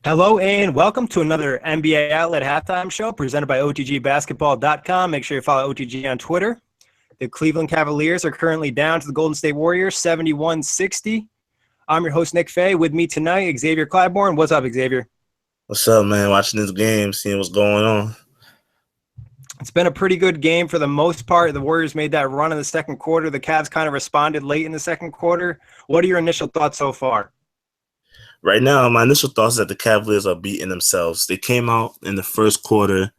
Hello and welcome to another NBA Outlet Halftime Show presented by OTGBasketball.com. Make sure you follow OTG on Twitter. The Cleveland Cavaliers are currently down to the Golden State Warriors, 71-60. I'm your host, Nick Fay. With me tonight, Xavier Clybourne. What's up, Xavier? What's up, man? Watching this game, seeing what's going on. It's been a pretty good game for the most part. The Warriors made that run in the second quarter. The Cavs kind of responded late in the second quarter. What are your initial thoughts so far? Right now, my initial thoughts is that the Cavaliers are beating themselves. They came out in the first quarter,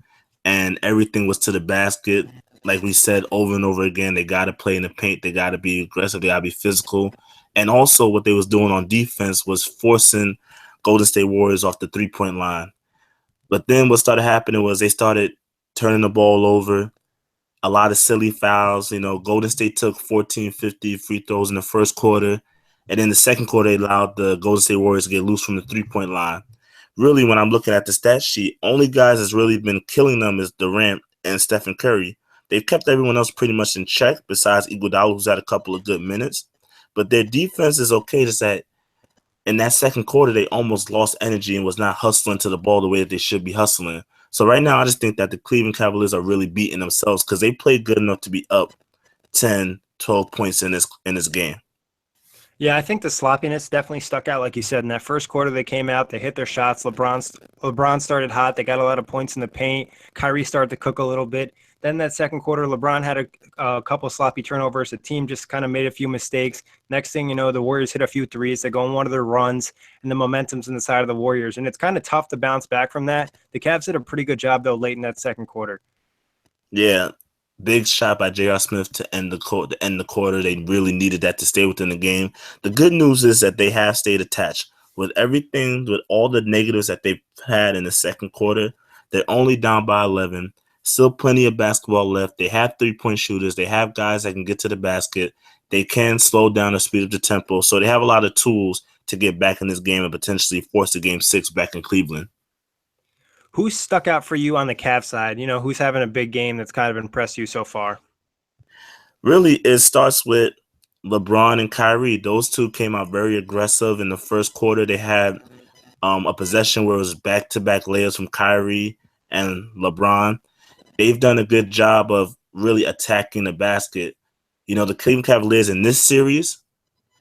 and everything was to the basket. Like we said over and over again, they got to play in the paint. They got to be aggressive. They got to be physical. And also what they was doing on defense was forcing Golden State Warriors off the three-point line. But then what started happening was they started turning the ball over, a lot of silly fouls. Golden State took 14, 50 free throws in the first quarter. And in the second quarter, they allowed the Golden State Warriors to get loose from the three-point line. Really, when I'm looking at the stat sheet, only guys that's really been killing them is Durant and Stephen Curry. They've kept everyone else pretty much in check besides Iguodala, who's had a couple of good minutes. But their defense is okay. Just that in that second quarter, they almost lost energy and was not hustling to the ball the way that they should be hustling. So right now, I just think that the Cleveland Cavaliers are really beating themselves because they played good enough to be up 10, 12 points in this game. Yeah, I think the sloppiness definitely stuck out, like you said. In that first quarter, they came out, they hit their shots. LeBron started hot. They got a lot of points in the paint. Kyrie started to cook a little bit. Then that second quarter, LeBron had a couple sloppy turnovers. The team just kind of made a few mistakes. Next thing you know, the Warriors hit a few threes. They go on one of their runs, and the momentum's in the side of the Warriors. And it's kind of tough to bounce back from that. The Cavs did a pretty good job, though, late in that second quarter. Yeah, big shot by J.R. Smith to end the quarter. They really needed that to stay within the game. The good news is that they have stayed attached. With everything, with all the negatives that they've had in the second quarter, they're only down by 11. Still plenty of basketball left. They have three-point shooters. They have guys that can get to the basket. They can slow down or speed up the tempo. So they have a lot of tools to get back in this game and potentially force the game 6 back in Cleveland. Who's stuck out for you on the Cavs side? Who's having a big game that's kind of impressed you so far? Really, it starts with LeBron and Kyrie. Those two came out very aggressive in the first quarter. They had a possession where it was back-to-back layups from Kyrie and LeBron. They've done a good job of really attacking the basket. The Cleveland Cavaliers in this series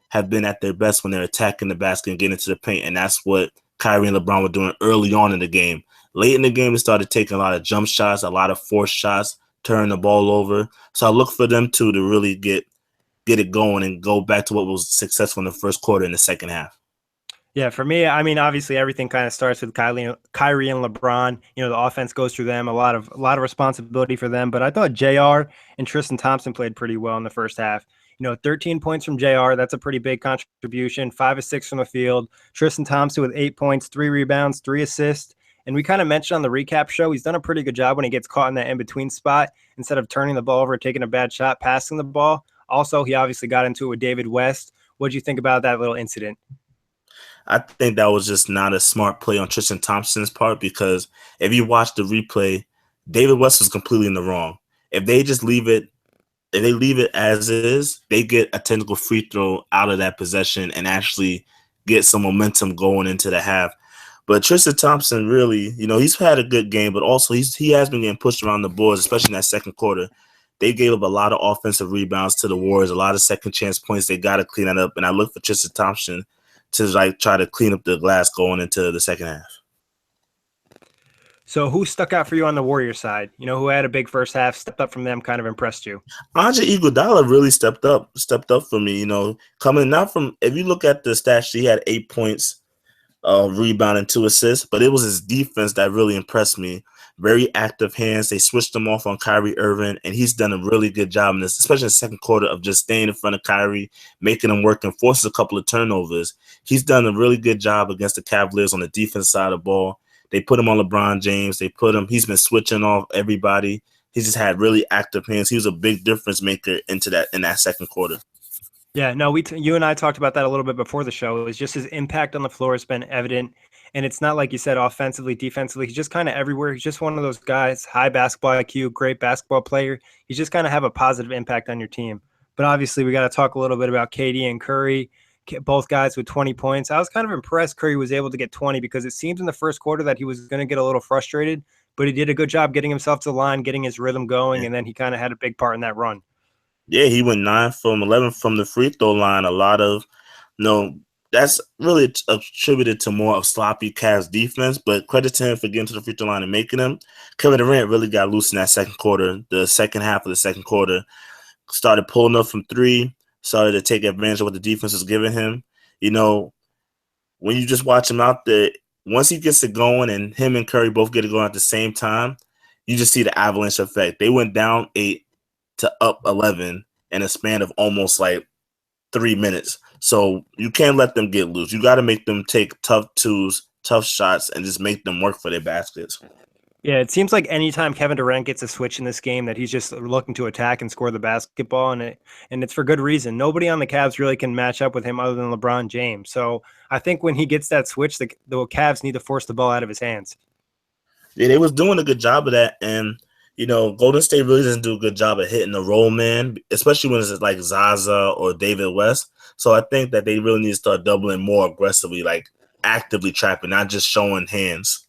have been at their best when they're attacking the basket and getting into the paint, and that's what Kyrie and LeBron were doing early on in the game. Late in the game, they started taking a lot of jump shots, a lot of forced shots, turning the ball over. So I look for them to really get it going and go back to what was successful in the first quarter in the second half. Yeah, for me, I mean, obviously everything kind of starts with Kyrie and LeBron. The offense goes through them, a lot of responsibility for them. But I thought JR and Tristan Thompson played pretty well in the first half. 13 points from JR, that's a pretty big contribution. 5 of 6 from the field. Tristan Thompson with 8 points, 3 rebounds, 3 assists. And we kind of mentioned on the recap show, he's done a pretty good job when he gets caught in that in-between spot. Instead of turning the ball over, taking a bad shot, passing the ball. Also, he obviously got into it with David West. What did you think about that little incident? I think that was just not a smart play on Tristan Thompson's part because if you watch the replay, David West was completely in the wrong. If they leave it as is, they get a technical free throw out of that possession and actually get some momentum going into the half. But Tristan Thompson really, he's had a good game, but also he has been getting pushed around the boards, especially in that second quarter. They gave up a lot of offensive rebounds to the Warriors, a lot of second chance points. They got to clean that up. And I look for Tristan Thompson to try to clean up the glass going into the second half. So who stuck out for you on the Warriors side? Who had a big first half, stepped up from them, kind of impressed you? Andre Iguodala really stepped up for me, coming not from, if you look at the stats, he had 8 points, rebound and 2 assists, but it was his defense that really impressed me. Very active hands. They switched him off on Kyrie Irving, and he's done a really good job in this, especially in the second quarter, of just staying in front of Kyrie, making him work and forces a couple of turnovers. He's done a really good job against the Cavaliers on the defense side of the ball. They put him on LeBron James. He's been switching off everybody. He's just had really active hands. He was a big difference maker in that second quarter. Yeah, no, you and I talked about that a little bit before the show. It was just his impact on the floor has been evident. And it's not like you said offensively, defensively. He's just kind of everywhere. He's just one of those guys, high basketball IQ, great basketball player. He's just kind of have a positive impact on your team. But obviously, we got to talk a little bit about KD and Curry. both guys with 20 points. I was kind of impressed Curry was able to get 20 because it seems in the first quarter that he was going to get a little frustrated, but he did a good job getting himself to the line, getting his rhythm going, and then he kind of had a big part in that run. Yeah, he went 9 from 11 from the free throw line. A lot of, that's really attributed to more of sloppy Cavs defense, but credit to him for getting to the free throw line and making them. Kevin Durant really got loose in that second quarter. The second half of the second quarter, started pulling up from three, started to take advantage of what the defense was giving him. When you just watch him out there, once he gets it going and him and Curry both get it going at the same time, you just see the avalanche effect. They went down 8 to up 11 in a span of almost like 3 minutes. So you can't let them get loose. You got to make them take tough twos, tough shots, and just make them work for their baskets. Yeah, it seems like anytime Kevin Durant gets a switch in this game that he's just looking to attack and score the basketball, and it's for good reason. Nobody on the Cavs really can match up with him other than LeBron James. So I think when he gets that switch, the Cavs need to force the ball out of his hands. Yeah, they was doing a good job of that, and Golden State really doesn't do a good job of hitting the roll man, especially when it's like Zaza or David West. So I think that they really need to start doubling more aggressively, like actively trapping, not just showing hands.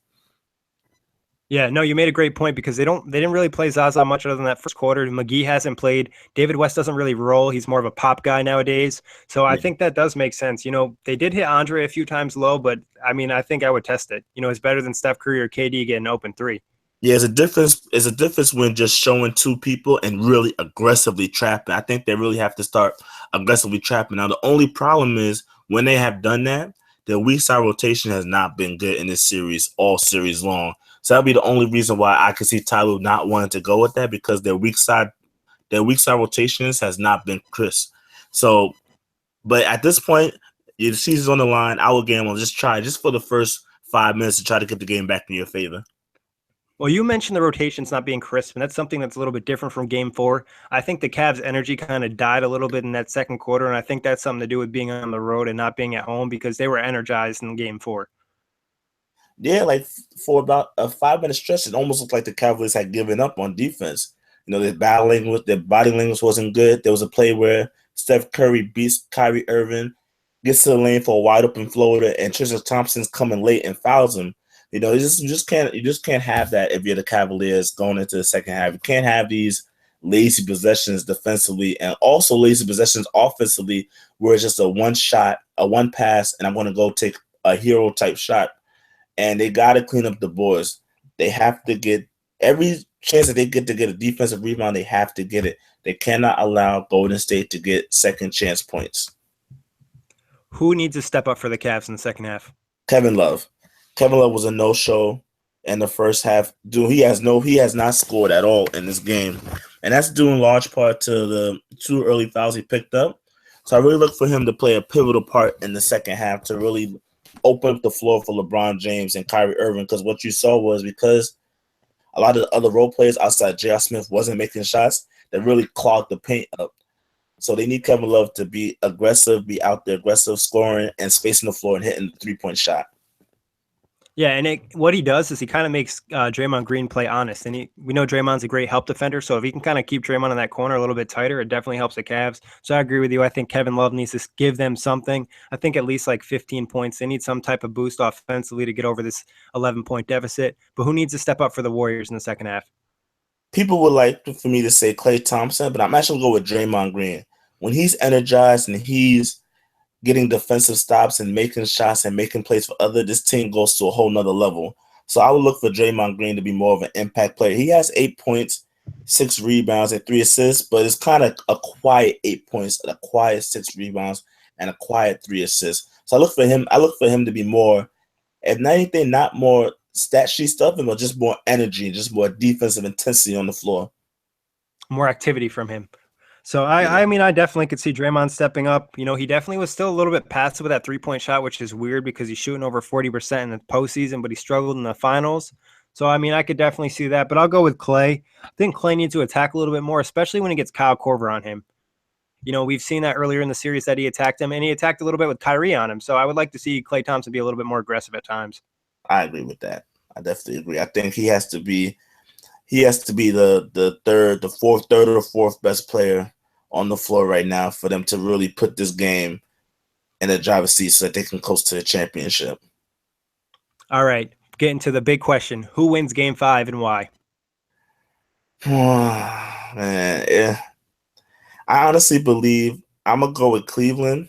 Yeah, no, you made a great point because they didn't really play Zaza much other than that first quarter. McGee hasn't played. David West doesn't really roll. He's more of a pop guy nowadays. So I think that does make sense. They did hit Andre a few times low, but I mean, I think I would test it. It's better than Steph Curry or KD getting open three. Yeah, it's a difference. It's a difference when just showing two people and really aggressively trapping. I think they really have to start aggressively trapping. Now, the only problem is when they have done that, their weak side rotation has not been good in this series all series long. So that'll be the only reason why I could see Tyler not wanting to go with that, because their weak side rotations has not been crisp. So, but at this point, the season's on the line. I would gamble, just try just for the first 5 minutes to try to get the game back in your favor. Well, you mentioned the rotations not being crisp, and that's something that's a little bit different from Game 4. I think the Cavs' energy kind of died a little bit in that second quarter, and I think that's something to do with being on the road and not being at home because they were energized in Game 4. Yeah, like for about a 5-minute stretch, it almost looked like the Cavaliers had given up on defense. Their body language wasn't good. There was a play where Steph Curry beats Kyrie Irving, gets to the lane for a wide open floater, and Tristan Thompson's coming late and fouls him. You just can't have that if you're the Cavaliers going into the second half. You can't have these lazy possessions defensively and also lazy possessions offensively where it's just a one shot, a one pass, and I'm going to go take a hero type shot. And they got to clean up the boards. They have to get every chance that they get to get a defensive rebound. They have to get it. They cannot allow Golden State to get second chance points. Who needs to step up for the Cavs in the second half? Kevin Love. Kevin Love was a no-show in the first half. He has not scored at all in this game. And that's due in large part to the 2 early fouls he picked up. So I really look for him to play a pivotal part in the second half to really open up the floor for LeBron James and Kyrie Irving, because what you saw was because a lot of the other role players outside J.R. Smith wasn't making shots, that really clogged the paint up. So they need Kevin Love to be aggressive, be out there aggressive, scoring and spacing the floor and hitting the three-point shot. Yeah, and what he does is he kind of makes Draymond Green play honest. And we know Draymond's a great help defender, so if he can kind of keep Draymond in that corner a little bit tighter, it definitely helps the Cavs. So I agree with you. I think Kevin Love needs to give them something. I think at least like 15 points. They need some type of boost offensively to get over this 11-point deficit. But who needs to step up for the Warriors in the second half? People would like for me to say Klay Thompson, but I'm actually going to go with Draymond Green. When he's energized and he's getting defensive stops and making shots and making plays for others, this team goes to a whole nother level. So I would look for Draymond Green to be more of an impact player. He has 8 points, 6 rebounds, and 3 assists, but it's kind of a quiet 8 points, a quiet 6 rebounds, and a quiet 3 assists. So I look for him to be more, if not anything, not more stat sheet stuff, but just more energy, just more defensive intensity on the floor. More activity from him. So I mean, I definitely could see Draymond stepping up. He definitely was still a little bit passive with that 3-point shot, which is weird because he's shooting over 40% in the postseason, but he struggled in the finals. So, I mean, I could definitely see that, but I'll go with Klay. I think Klay needs to attack a little bit more, especially when he gets Kyle Korver on him. We've seen that earlier in the series that he attacked him, and he attacked a little bit with Kyrie on him. So I would like to see Klay Thompson be a little bit more aggressive at times. I agree with that. I definitely agree. I think he has to be the third or fourth best player on the floor right now for them to really put this game in the driver's seat so that they can close to the championship. All right, getting to the big question: who wins Game 5 and why? Man, yeah. I honestly believe I'm gonna go with Cleveland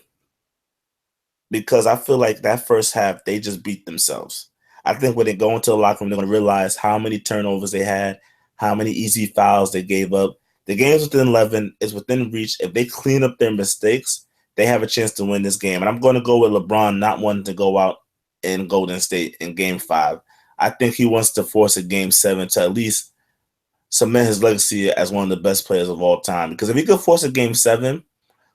because I feel like that first half they just beat themselves. I think when they go into the locker room, they're gonna realize how many turnovers they had, how many easy fouls they gave up. The game's within 11, is within reach. If they clean up their mistakes, they have a chance to win this game. And I'm going to go with LeBron not wanting to go out in Golden State in Game 5. I think he wants to force a Game 7 to at least cement his legacy as one of the best players of all time. Because if he could force a Game 7,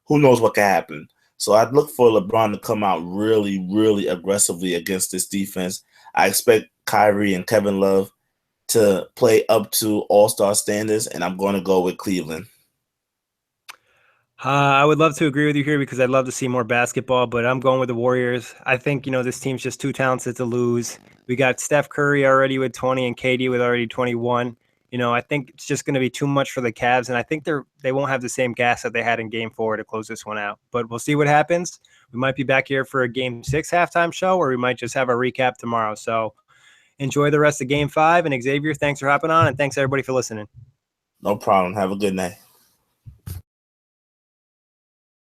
who knows what could happen. So I'd look for LeBron to come out really, really aggressively against this defense. I expect Kyrie and Kevin Love to play up to all-star standards, and I'm going to go with Cleveland. I would love to agree with you here because I'd love to see more basketball, but I'm going with the Warriors. I think, this team's just too talented to lose. We got Steph Curry already with 20 and KD with already 21. I think it's just going to be too much for the Cavs, and I think they won't have the same gas that they had in Game 4 to close this one out. But we'll see what happens. We might be back here for a Game 6 halftime show, or we might just have a recap tomorrow. So enjoy the rest of Game 5. And Xavier, thanks for hopping on, and thanks everybody for listening. No problem. Have a good night.